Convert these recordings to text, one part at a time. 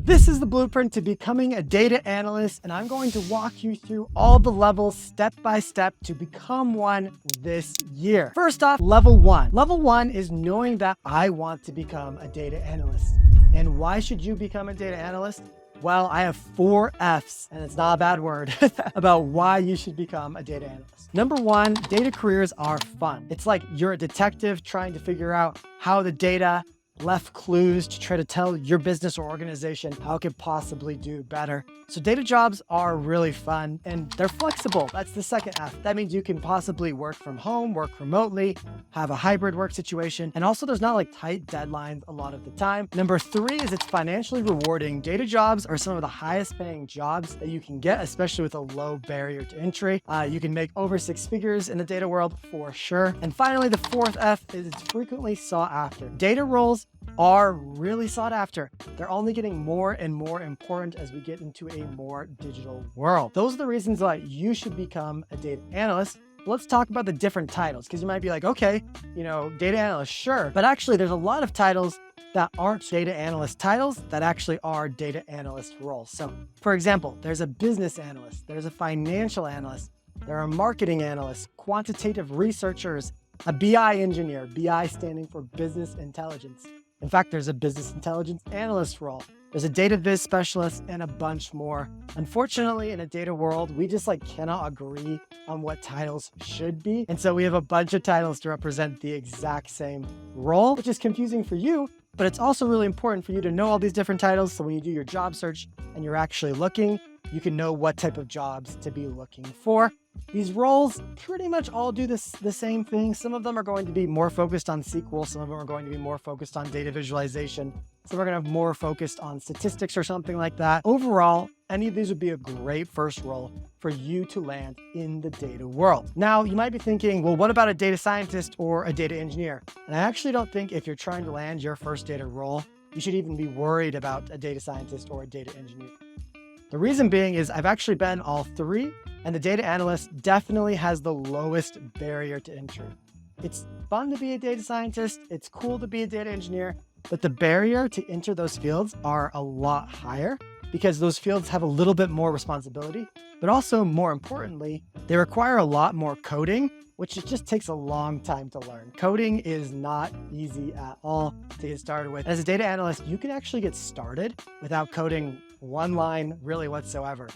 This is the blueprint to becoming a data analyst, and I'm going to walk you through all the levels step by step to become one this year. First off, level one. Level one is knowing that I want to become a data analyst. And why should you become a data analyst? Well, I have 4 F's, and it's not a bad word, about why you should become a data analyst. Number one, data careers are fun. It's like you're a detective trying to figure out how the data left clues to try to tell your business or organization how it could possibly do better. So data jobs are really fun and they're flexible. That's the second F. That means you can possibly work from home, work remotely, have a hybrid work situation. And also there's not like tight deadlines a lot of the time. Number 3 is it's financially rewarding. Data jobs are some of the highest paying jobs that you can get, especially with a low barrier to entry. You can make over 6 figures in the data world for sure. And finally, the 4th F is it's frequently sought after. Data roles are really sought after. They're only getting more and more important as we get into a more digital world. Those are the reasons why you should become a data analyst. Let's talk about the different titles, because you might be like, okay, data analyst, sure. But actually, there's a lot of titles that aren't data analyst titles that actually are data analyst roles. So for example, there's a business analyst, there's a financial analyst, there are marketing analysts, quantitative researchers, a BI engineer, BI standing for business intelligence. In fact, there's a business intelligence analyst role. There's a data viz specialist and a bunch more. Unfortunately, in a data world, we just cannot agree on what titles should be. And so we have a bunch of titles to represent the exact same role, which is confusing for you, but it's also really important for you to know all these different titles. So when you do your job search and you're actually looking, you can know what type of jobs to be looking for. These roles pretty much all do the same thing. Some of them are going to be more focused on SQL. Some of them are going to be more focused on data visualization. Some are going to have more focused on statistics or something like that. Overall, any of these would be a great first role for you to land in the data world. Now, you might be thinking, well, what about a data scientist or a data engineer? And I actually don't think if you're trying to land your first data role, you should even be worried about a data scientist or a data engineer. The reason being is I've actually been all 3, and the data analyst definitely has the lowest barrier to entry. It's fun to be a data scientist, it's cool to be a data engineer, but the barrier to enter those fields are a lot higher because those fields have a little bit more responsibility, but also more importantly, they require a lot more coding, which it just takes a long time to learn. Coding is not easy at all to get started with. As a data analyst, you can actually get started without coding one line really whatsoever.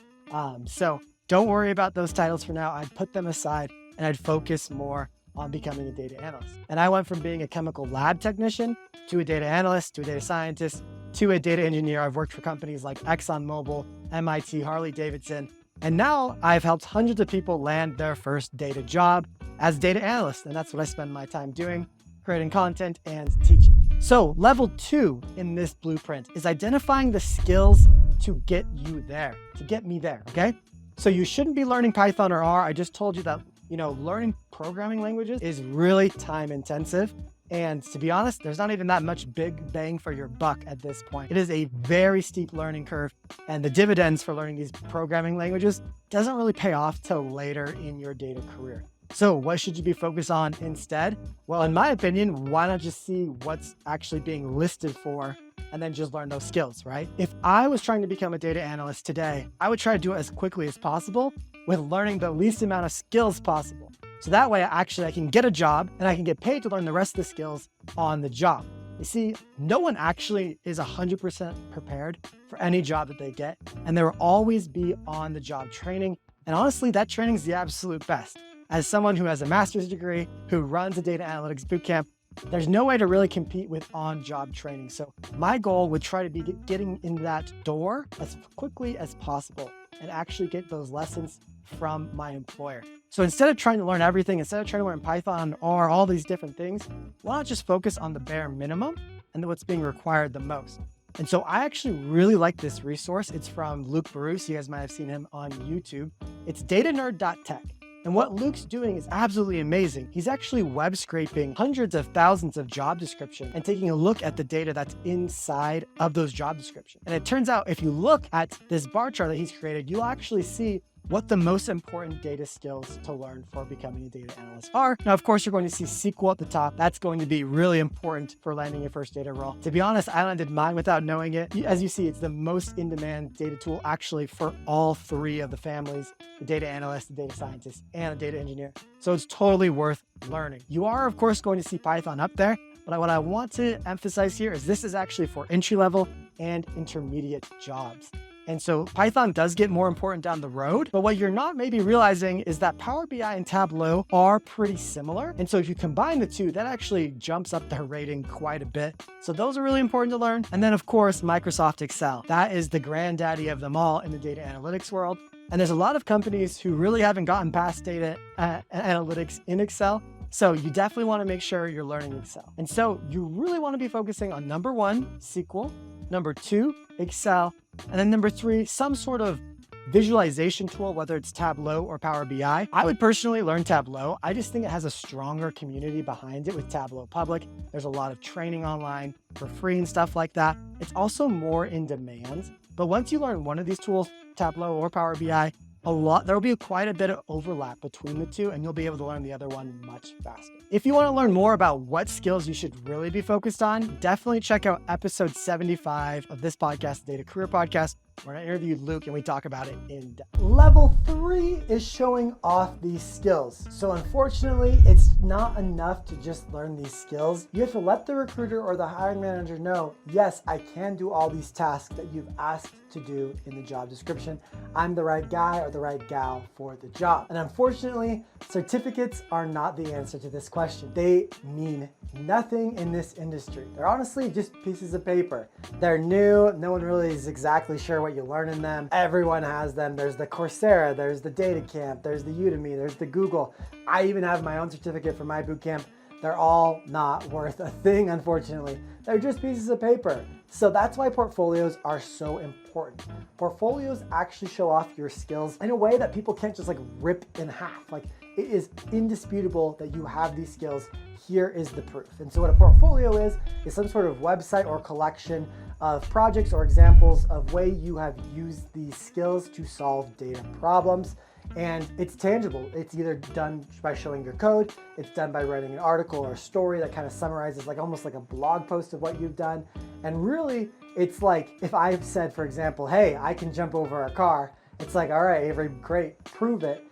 So don't worry about those titles for now. I'd put them aside and I'd focus more on becoming a data analyst. And I went from being a chemical lab technician to a data analyst, to a data scientist, to a data engineer. I've worked for companies like ExxonMobil, MIT, Harley-Davidson, and now I've helped hundreds of people land their first data job as data analysts. And that's what I spend my time doing, creating content and teaching. So level 2 in this blueprint is identifying the skills to get you there, to get me there, okay? So you shouldn't be learning Python or R. I just told you that, learning programming languages is really time intensive. And to be honest, there's not even that much big bang for your buck at this point. It is a very steep learning curve, and the dividends for learning these programming languages doesn't really pay off till later in your data career. So what should you be focused on instead? Well, in my opinion, why not just see what's actually being listed for and then just learn those skills, right? If I was trying to become a data analyst today, I would try to do it as quickly as possible with learning the least amount of skills possible. So that way, I can get a job and I can get paid to learn the rest of the skills on the job. You see, no one actually is 100% prepared for any job that they get, and there will always be on-the-job training. And honestly, that training is the absolute best. As someone who has a master's degree, who runs a data analytics bootcamp, there's no way to really compete with on-job training. So my goal would try to be getting in that door as quickly as possible and actually get those lessons from my employer. So instead of trying to learn everything, instead of trying to learn Python or all these different things, why not just focus on the bare minimum and what's being required the most? And so I actually really like this resource. It's from Luke Bruce. You guys might have seen him on YouTube. It's datanerd.tech. And what Luke's doing is absolutely amazing. He's actually web scraping hundreds of thousands of job descriptions and taking a look at the data that's inside of those job descriptions. And it turns out if you look at this bar chart that he's created, you'll actually see what the most important data skills to learn for becoming a data analyst are. Now, of course, you're going to see SQL at the top. That's going to be really important for landing your first data role. To be honest, I landed mine without knowing it. As you see, it's the most in-demand data tool actually for all three of the families, the data analyst, the data scientist, and the data engineer. So it's totally worth learning. You are, of course, going to see Python up there, but what I want to emphasize here is this is actually for entry-level and intermediate jobs. And so Python does get more important down the road, but what you're not maybe realizing is that Power BI and Tableau are pretty similar. And so if you combine the two, that actually jumps up their rating quite a bit. So those are really important to learn. And then of course, Microsoft Excel. That is the granddaddy of them all in the data analytics world. And there's a lot of companies who really haven't gotten past data analytics in Excel. So you definitely want to make sure you're learning Excel. And so you really want to be focusing on number 1, SQL, number 2, Excel, and then number 3, some sort of visualization tool, whether it's Tableau or Power BI. I would personally learn Tableau. I just think it has a stronger community behind it with Tableau Public. There's a lot of training online for free and stuff like that. It's also more in demand. But once you learn one of these tools, Tableau or Power BI, there'll be quite a bit of overlap between the two, and you'll be able to learn the other one much faster. If you want to learn more about what skills you should really be focused on, definitely check out episode 75 of this podcast, Data Career Podcast, where I interviewed Luke and we talk about it in depth. Level 3 is showing off these skills. So unfortunately, it's not enough to just learn these skills. You have to let the recruiter or the hiring manager know, yes, I can do all these tasks that you've asked to do in the job description. I'm the right guy or the right gal for the job. And unfortunately, certificates are not the answer to this question. They mean nothing in this industry. They're honestly just pieces of paper. They're new. No one really is exactly sure what you learn in them. Everyone has them. There's the Coursera, there's the DataCamp, there's the Udemy, there's the Google. I even have my own certificate for my bootcamp. They're all not worth a thing, unfortunately. They're just pieces of paper. So that's why portfolios are so important. Portfolios actually show off your skills in a way that people can't just rip in half. It is indisputable that you have these skills. Here is the proof. And so what a portfolio is some sort of website or collection of projects or examples of way you have used these skills to solve data problems. And it's tangible. It's either done by showing your code, it's done by writing an article or a story that kind of summarizes almost like a blog post of what you've done. And really, it's like if I've said, for example, hey, I can jump over a car, it's like, all right, Avery, great, prove it.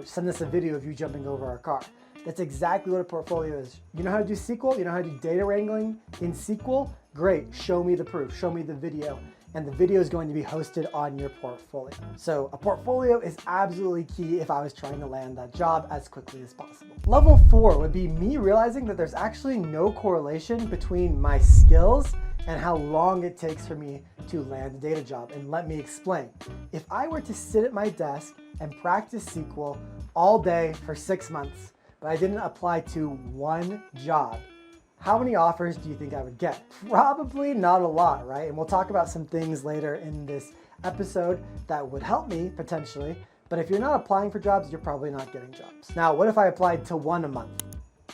Send us a video of you jumping over our car. That's exactly what a portfolio is. You know how to do SQL? You know how to do data wrangling in SQL? Great, show me the proof, show me the video. And the video is going to be hosted on your portfolio. So a portfolio is absolutely key if I was trying to land that job as quickly as possible. Level 4 would be me realizing that there's actually no correlation between my skills and how long it takes for me to land a data job. And let me explain. If I were to sit at my desk and practice SQL all day for 6 months, but I didn't apply to one job, how many offers do you think I would get? Probably not a lot, right? And we'll talk about some things later in this episode that would help me potentially. But if you're not applying for jobs, you're probably not getting jobs. Now, what if I applied to one a month?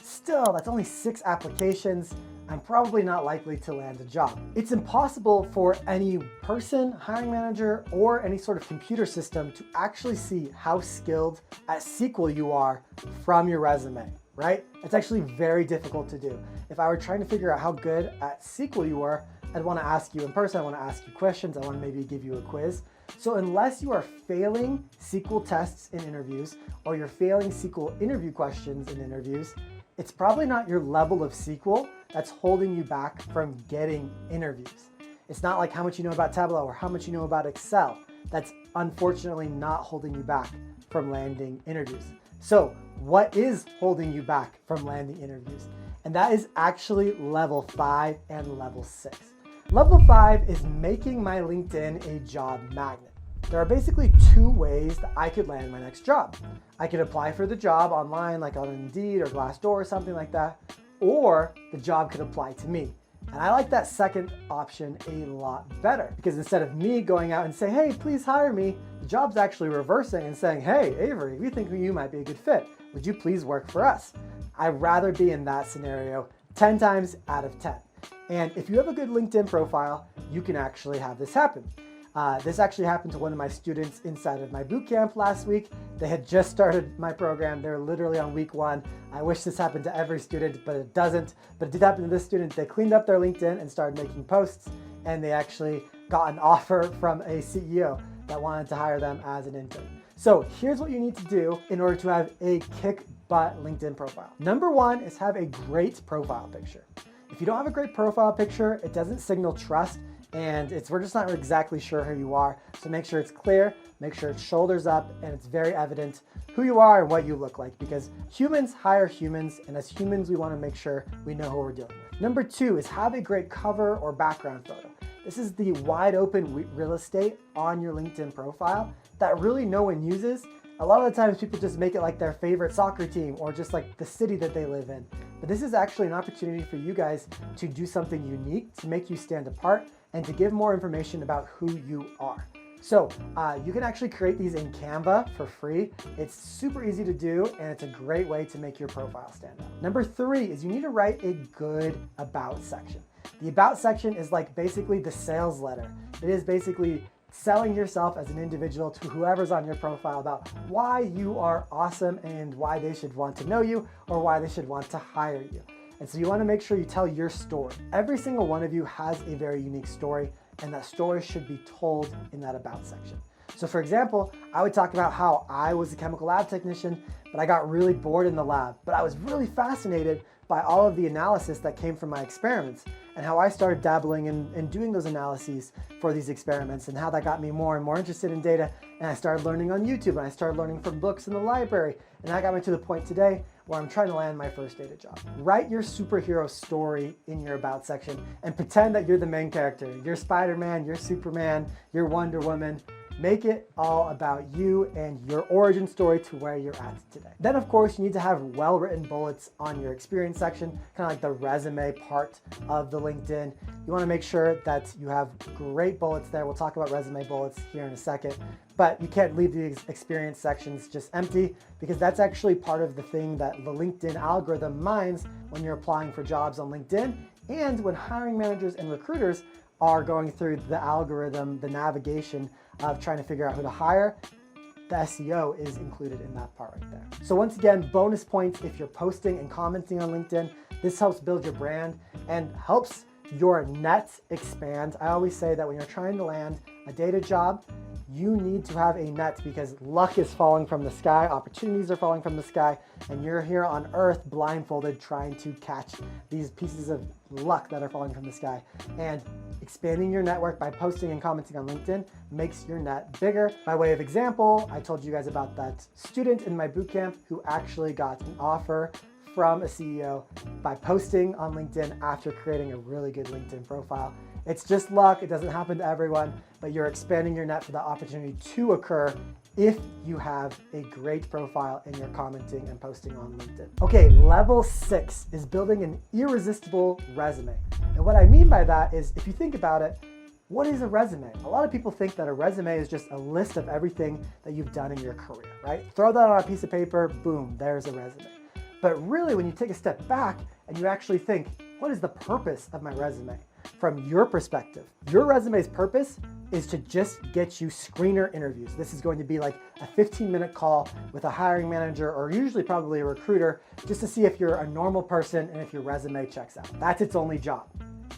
Still, that's only 6 applications. I'm probably not likely to land a job. It's impossible for any person, hiring manager, or any sort of computer system to actually see how skilled at SQL you are from your resume, right? It's actually very difficult to do. If I were trying to figure out how good at SQL you were, I'd want to ask you in person, I want to ask you questions, I want to maybe give you a quiz. So unless you are failing SQL tests in interviews, or you're failing SQL interview questions in interviews, it's probably not your level of SQL that's holding you back from getting interviews. It's not like how much you know about Tableau or how much you know about Excel. That's unfortunately not holding you back from landing interviews. So what is holding you back from landing interviews? And that is actually level 5 and level 6. Level 5 is making my LinkedIn a job magnet. There are basically 2 ways that I could land my next job. I could apply for the job online, like on Indeed or Glassdoor or something like that, or the job could apply to me. And I like that second option a lot better because instead of me going out and saying, hey, please hire me, the job's actually reversing and saying, hey, Avery, we think you might be a good fit. Would you please work for us? I'd rather be in that scenario 10 times out of 10. And if you have a good LinkedIn profile, you can actually have this happen. This actually happened to one of my students inside of my bootcamp last week. They had just started my program. They're literally on week 1. I wish this happened to every student, but it doesn't. But it did happen to this student. They cleaned up their LinkedIn and started making posts, and they actually got an offer from a CEO that wanted to hire them as an intern. So here's what you need to do in order to have a kick-butt LinkedIn profile. Number 1 is have a great profile picture. If you don't have a great profile picture, it doesn't signal trust, and we're just not exactly sure who you are. So make sure it's clear, make sure it's shoulders up, and it's very evident who you are and what you look like, because humans hire humans, and as humans, we want to make sure we know who we're dealing with. Number 2 is have a great cover or background photo. This is the wide open real estate on your LinkedIn profile that really no one uses. A lot of the times people just make it like their favorite soccer team or just like the city that they live in. But this is actually an opportunity for you guys to do something unique, to make you stand apart, and to give more information about who you are. So you can actually create these in Canva for free. It's super easy to do, and it's a great way to make your profile stand out. Number 3 is you need to write a good about section. The about section is like basically the sales letter. It is basically selling yourself as an individual to whoever's on your profile about why you are awesome and why they should want to know you or why they should want to hire you. And so you want to make sure you tell your story. Every single one of you has a very unique story, and that story should be told in that about section. So for example, I would talk about how I was a chemical lab technician, but I got really bored in the lab, but I was really fascinated by all of the analysis that came from my experiments and how I started dabbling in doing those analyses for these experiments and how that got me more and more interested in data. And I started learning on YouTube, and I started learning from books in the library. And that got me to the point today where I'm trying to land my first data job. Write your superhero story in your about section and pretend that you're the main character. You're Spider-Man, you're Superman, you're Wonder Woman. Make it all about you and your origin story to where you're at today. Then of course you need to have well-written bullets on your experience section, kind of like the resume part of the LinkedIn. You want to make sure that you have great bullets there. We'll talk about resume bullets here in a second, but you can't leave the experience sections just empty, because that's actually part of the thing that the LinkedIn algorithm mines when you're applying for jobs on LinkedIn, and when hiring managers and recruiters are going through the algorithm, the navigation of trying to figure out who to hire. The SEO is included in that part right there. So once again, bonus points if you're posting and commenting on LinkedIn. This helps build your brand and helps your net expand. I always say that when you're trying to land a data job, you need to have a net, because luck is falling from the sky, opportunities are falling from the sky, and you're here on earth blindfolded trying to catch these pieces of luck that are falling from the sky. And expanding your network by posting and commenting on LinkedIn makes your net bigger. By way of example, I told you guys about that student in my bootcamp who actually got an offer from a CEO by posting on LinkedIn after creating a really good LinkedIn profile. It's just luck. It doesn't happen to everyone, but you're expanding your net for that opportunity to occur if you have a great profile and you're commenting and posting on LinkedIn. Okay, level 6 is building an irresistible resume. And what I mean by that is, if you think about it, what is a resume? A lot of people think that a resume is just a list of everything that you've done in your career, right? Throw that on a piece of paper, boom, there's a resume. But really, when you take a step back and you actually think, what is the purpose of my resume? From your perspective, your resume's purpose is to just get you screener interviews. This is going to be like a 15-minute call with a hiring manager, or usually probably a recruiter, just to see if you're a normal person and if your resume checks out. That's its only job.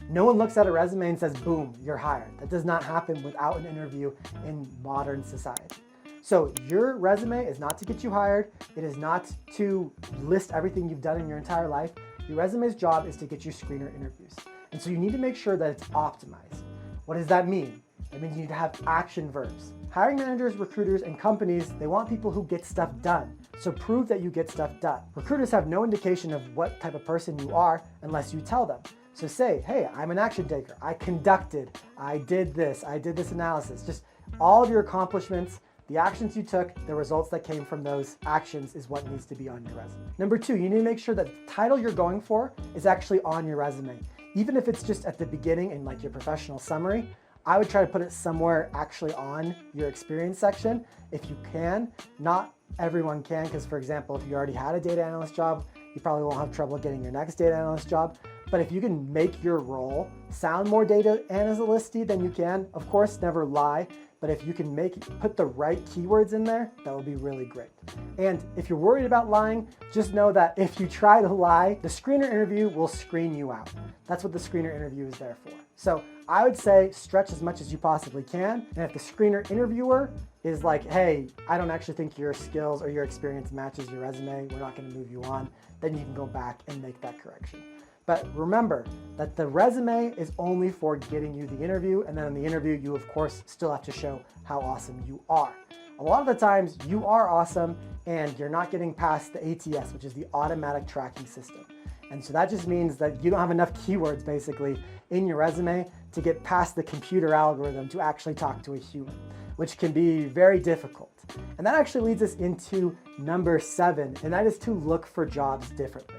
No one looks at a resume and says, boom, you're hired. That does not happen without an interview in modern society. So your resume is not to get you hired. It is not to list everything you've done in your entire life. Your resume's job is to get you screener interviews. And so you need to make sure that it's optimized. What does that mean? That means you need to have action verbs. Hiring managers, recruiters, and companies, they want people who get stuff done. So prove that you get stuff done. Recruiters have no indication of what type of person you are unless you tell them. So say, hey, I'm an action taker. I conducted, I did this analysis. Just all of your accomplishments, the actions you took, the results that came from those actions is what needs to be on your resume. Number 2, you need to make sure that the title you're going for is actually on your resume. Even if it's just at the beginning in like your professional summary, I would try to put it somewhere actually on your experience section if you can. Not everyone can, because for example, if you already had a data analyst job, you probably won't have trouble getting your next data analyst job. But if you can make your role sound more data analyst-y than you can, of course, never lie. But if you can put the right keywords in there, that would be really great. And if you're worried about lying, just know that if you try to lie, the screener interview will screen you out. That's what the screener interview is there for. So I would say stretch as much as you possibly can. And if the screener interviewer is like, hey, I don't actually think your skills or your experience matches your resume, we're not gonna move you on, then you can go back and make that correction. But remember that the resume is only for getting you the interview, and then in the interview, you of course still have to show how awesome you are. A lot of the times you are awesome and you're not getting past the ATS, which is the automatic tracking system. And so that just means that you don't have enough keywords basically in your resume to get past the computer algorithm to actually talk to a human, which can be very difficult. And that actually leads us into number 7, and that is to look for jobs differently.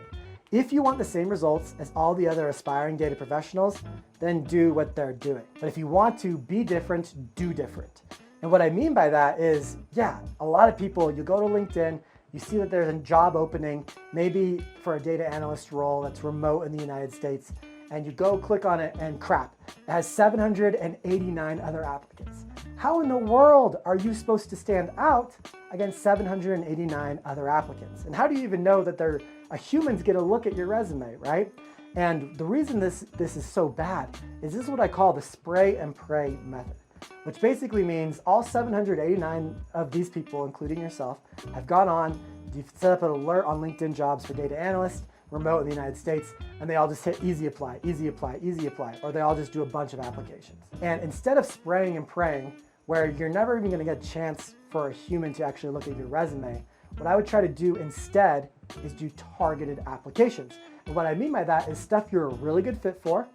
If you want the same results as all the other aspiring data professionals, then do what they're doing. But if you want to be different, do different. And what I mean by that is, yeah, a lot of people, you go to LinkedIn, you see that there's a job opening, maybe for a data analyst role that's remote in the United States, and you go click on it and crap, it has 789 other applicants. How in the world are you supposed to stand out against 789 other applicants? And how do you even know that a human's gonna look at your resume, right? And the reason this is so bad is this is what I call the spray and pray method, which basically means all 789 of these people, including yourself, have gone on, you've set up an alert on LinkedIn jobs for data analysts, remote in the United States, and they all just hit easy apply, easy apply, easy apply, or they all just do a bunch of applications. And instead of spraying and praying, where you're never even gonna get a chance for a human to actually look at your resume, what I would try to do instead is do targeted applications. And what I mean by that is stuff you're a really good fit for,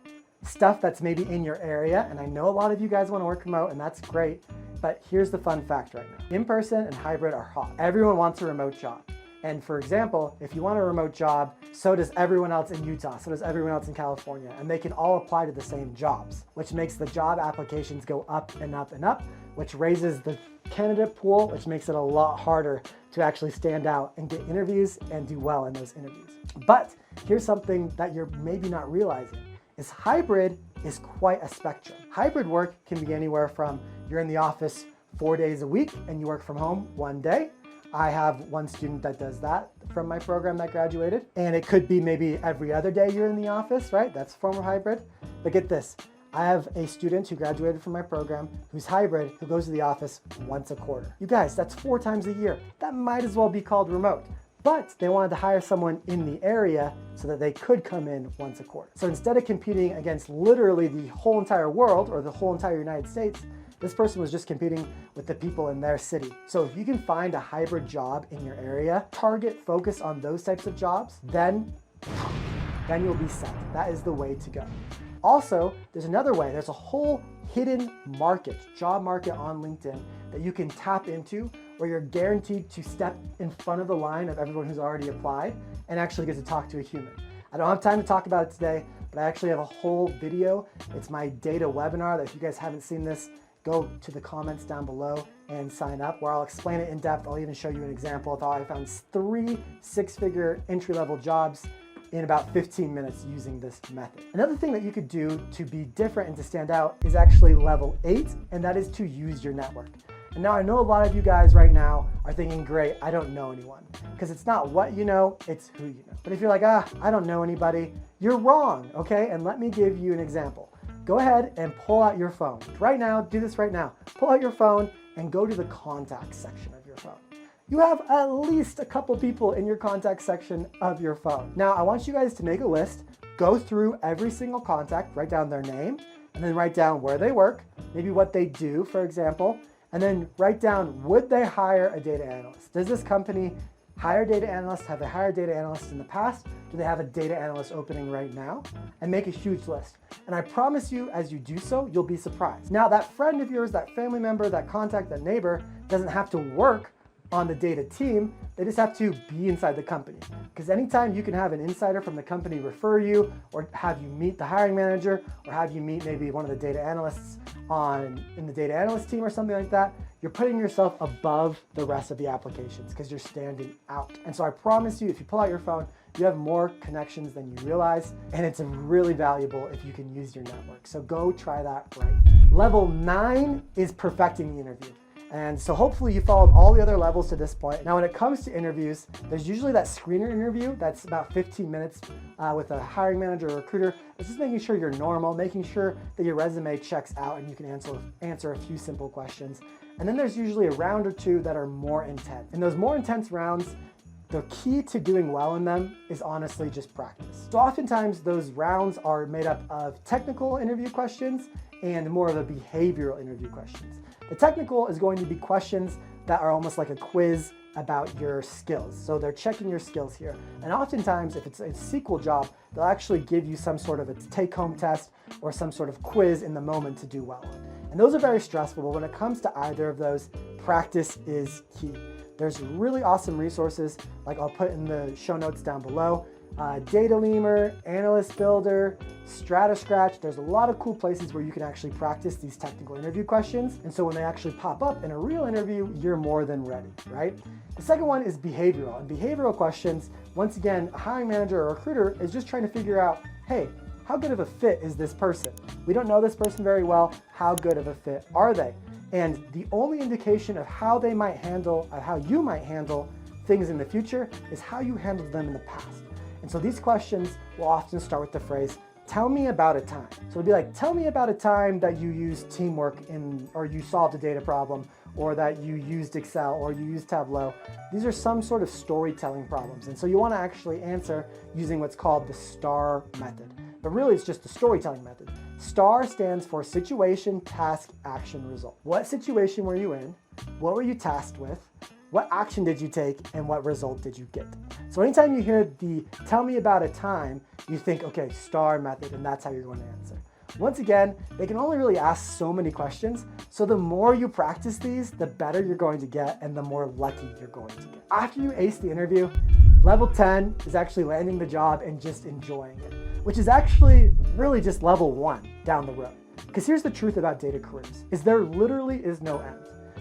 stuff that's maybe in your area, and I know a lot of you guys wanna work remote, and that's great, but here's the fun fact right now. In-person and hybrid are hot. Everyone wants a remote job. And for example, if you want a remote job, so does everyone else in Utah, so does everyone else in California, and they can all apply to the same jobs, which makes the job applications go up and up and up, which raises the candidate pool, which makes it a lot harder to actually stand out and get interviews and do well in those interviews. But here's something that you're maybe not realizing, is hybrid is quite a spectrum. Hybrid work can be anywhere from you're in the office 4 days a week and you work from home 1 day. I have one student that does that from my program that graduated. And it could be maybe every other day you're in the office, right? That's a form of hybrid. But get this, I have a student who graduated from my program who's hybrid, who goes to the office once a quarter. You guys, that's 4 times a year. That might as well be called remote. But they wanted to hire someone in the area so that they could come in once a quarter. So instead of competing against literally the whole entire world or the whole entire United States, this person was just competing with the people in their city. So if you can find a hybrid job in your area, target, focus on those types of jobs, then you'll be set. That is the way to go. Also, there's another way. There's a whole hidden market, job market on LinkedIn that you can tap into where you're guaranteed to step in front of the line of everyone who's already applied and actually get to talk to a human. I don't have time to talk about it today, but I actually have a whole video. It's my data webinar that if you guys haven't seen this, go to the comments down below and sign up where I'll explain it in depth. I'll even show you an example of how I found 3 6-figure entry-level jobs in about 15 minutes using this method. Another thing that you could do to be different and to stand out is actually level 8, and that is to use your network. And now I know a lot of you guys right now are thinking, great, I don't know anyone. Because it's not what you know, it's who you know. But if you're like, I don't know anybody, you're wrong, okay? And let me give you an example. Go ahead and pull out your phone. Right now, do this right now. Pull out your phone and go to the contacts section of your phone. You have at least a couple people in your contact section of your phone. Now, I want you guys to make a list, go through every single contact, write down their name, and then write down where they work, maybe what they do, for example, and then write down, would they hire a data analyst? Does this company hire data analysts? Have they hired data analysts in the past? Do they have a data analyst opening right now? And make a huge list. And I promise you, as you do so, you'll be surprised. Now, that friend of yours, that family member, that contact, that neighbor doesn't have to work on the data team, they just have to be inside the company. Because anytime you can have an insider from the company refer you, or have you meet the hiring manager, or have you meet maybe one of the data analysts in the data analyst team or something like that, you're putting yourself above the rest of the applications because you're standing out. And so I promise you, if you pull out your phone, you have more connections than you realize, and it's really valuable if you can use your network. So go try that right. Level 9 is perfecting the interview. And so hopefully you followed all the other levels to this point. Now, when it comes to interviews, there's usually that screener interview that's about 15 minutes with a hiring manager or recruiter. It's just making sure you're normal, making sure that your resume checks out and you can answer a few simple questions. And then there's usually a round or two that are more intense. In those more intense rounds, the key to doing well in them is honestly just practice. So oftentimes those rounds are made up of technical interview questions and more of a behavioral interview questions. The technical is going to be questions that are almost like a quiz about your skills. So they're checking your skills here. And oftentimes, if it's a SQL job, they'll actually give you some sort of a take-home test or some sort of quiz in the moment to do well on. And those are very stressful, but when it comes to either of those, practice is key. There's really awesome resources, like I'll put in the show notes down below. Data Lemur, Analyst Builder, StrataScratch. There's a lot of cool places where you can actually practice these technical interview questions. And so when they actually pop up in a real interview, you're more than ready, right? The second one is behavioral. And behavioral questions, once again, a hiring manager or recruiter is just trying to figure out, hey, how good of a fit is this person? We don't know this person very well. How good of a fit are they? And the only indication of how they might handle, or how you might handle things in the future is how you handled them in the past. And so these questions will often start with the phrase, tell me about a time. So it'll be like, tell me about a time that you used teamwork or you solved a data problem, or that you used Excel, or you used Tableau. These are some sort of storytelling problems. And so you want to actually answer using what's called the STAR method. But really it's just the storytelling method. STAR stands for situation, task, action, result. What situation were you in? What were you tasked with? What action did you take, and what result did you get? So anytime you hear the tell me about a time, you think, okay, STAR method, and that's how you're going to answer. Once again, they can only really ask so many questions, so the more you practice these, the better you're going to get and the more lucky you're going to get. After you ace the interview, level 10 is actually landing the job and just enjoying it, which is actually really just level 1 down the road. Because here's the truth about data careers, is there literally is no end.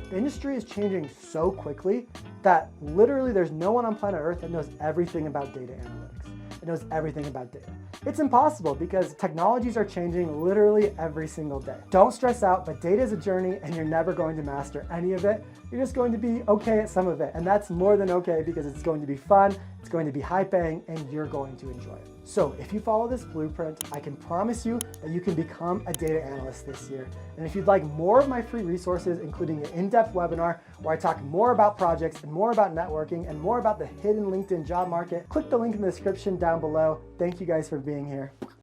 The industry is changing so quickly that literally there's no one on planet Earth that knows everything about data analytics. It knows everything about data. It's impossible because technologies are changing literally every single day. Don't stress out, but data is a journey and you're never going to master any of it. You're just going to be okay at some of it. And that's more than okay because it's going to be fun, it's going to be high paying, and you're going to enjoy it. So if you follow this blueprint, I can promise you that you can become a data analyst this year. And if you'd like more of my free resources, including an in-depth webinar where I talk more about projects and more about networking and more about the hidden LinkedIn job market, click the link in the description down below. Thank you guys for being here.